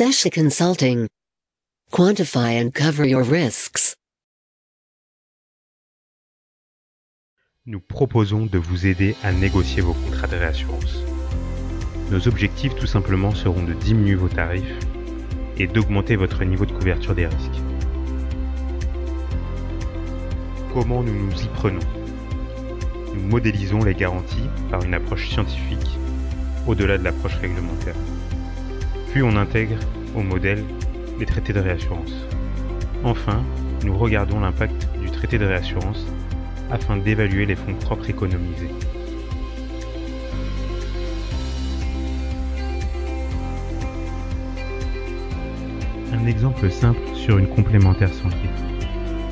Sesha Consulting. Quantify and cover your risks. Nous proposons de vous aider à négocier vos contrats de réassurance. Nos objectifs tout simplement seront de diminuer vos tarifs et d'augmenter votre niveau de couverture des risques. Comment nous nous y prenons? Nous modélisons les garanties par une approche scientifique au-delà de l'approche réglementaire. Puis on intègre au modèle les traités de réassurance. Enfin, nous regardons l'impact du traité de réassurance afin d'évaluer les fonds propres économisés. Un exemple simple sur une complémentaire santé.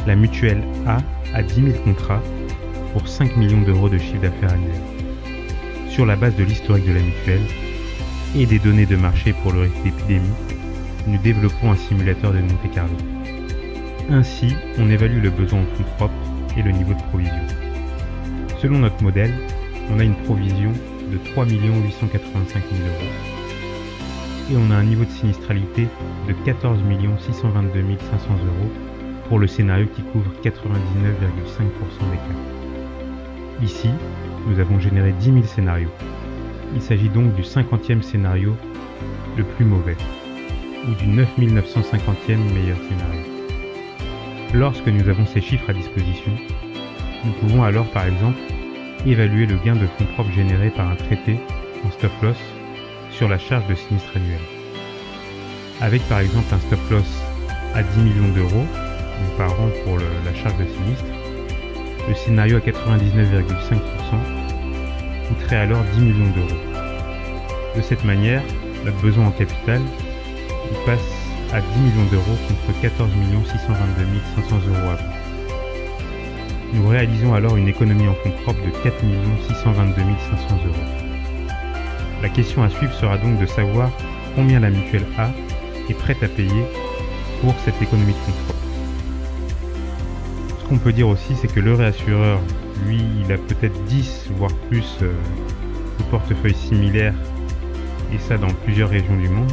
La mutuelle A 10 000 contrats pour 5 millions d'euros de chiffre d'affaires annuel. Sur la base de l'historique de la mutuelle et des données de marché pour le risque d'épidémie, nous développons un simulateur de Monte Carlo. Ainsi, on évalue le besoin en fonds propres et le niveau de provision. Selon notre modèle, on a une provision de 3 885 000 euros et on a un niveau de sinistralité de 14 622 500 euros pour le scénario qui couvre 99,5% des cas. Ici, nous avons généré 10 000 scénarios. Il s'agit donc du 50e scénario le plus mauvais ou du 9 950e meilleur scénario. Lorsque nous avons ces chiffres à disposition, nous pouvons alors par exemple évaluer le gain de fonds propres généré par un traité en stop loss sur la charge de sinistre annuel. Avec par exemple un stop loss à 10 millions d'euros par an pour la charge de sinistre, le scénario à 99,5% coûterait alors 10 millions d'euros. De cette manière, notre besoin en capital il passe à 10 millions d'euros contre 14 622 500 euros avant. Nous réalisons alors une économie en fonds propres de 4 622 500 euros. La question à suivre sera donc de savoir combien la mutuelle A est prête à payer pour cette économie de fonds propres. Ce qu'on peut dire aussi, c'est que le réassureur, lui, il a peut-être 10 voire plus de portefeuilles similaires et ça dans plusieurs régions du monde.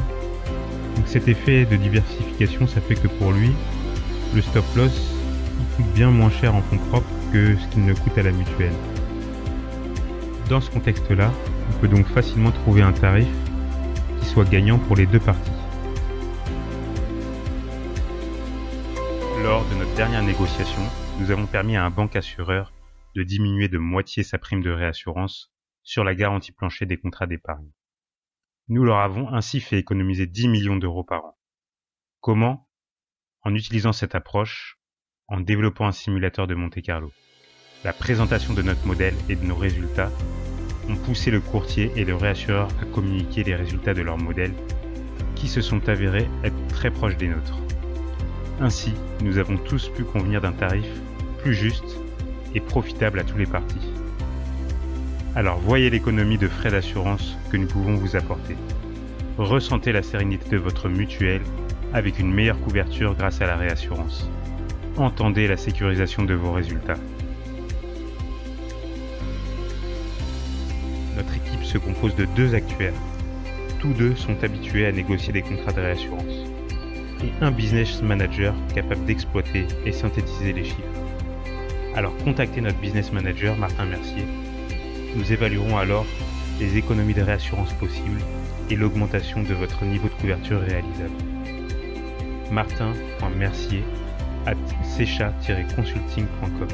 Donc cet effet de diversification, ça fait que pour lui, le stop loss, il coûte bien moins cher en fonds propres que ce qu'il ne coûte à la mutuelle. Dans ce contexte-là, on peut donc facilement trouver un tarif qui soit gagnant pour les deux parties. Lors de notre dernière négociation, nous avons permis à un bancassureur de diminuer de moitié sa prime de réassurance sur la garantie plancher des contrats d'épargne. Nous leur avons ainsi fait économiser 10 millions d'euros par an. Comment? En utilisant cette approche, en développant un simulateur de Monte Carlo. La présentation de notre modèle et de nos résultats ont poussé le courtier et le réassureur à communiquer les résultats de leur modèle qui se sont avérés être très proches des nôtres. Ainsi, nous avons tous pu convenir d'un tarif plus juste et profitable à tous les parties. Alors voyez l'économie de frais d'assurance que nous pouvons vous apporter. Ressentez la sérénité de votre mutuelle avec une meilleure couverture grâce à la réassurance. Entendez la sécurisation de vos résultats. Notre équipe se compose de 2 actuaires. Tous 2 sont habitués à négocier des contrats de réassurance. Et un business manager capable d'exploiter et synthétiser les chiffres. Alors contactez notre business manager Martin Mercier. Nous évaluerons alors les économies de réassurance possibles et l'augmentation de votre niveau de couverture réalisable. martin.mercier@sesha-consulting.com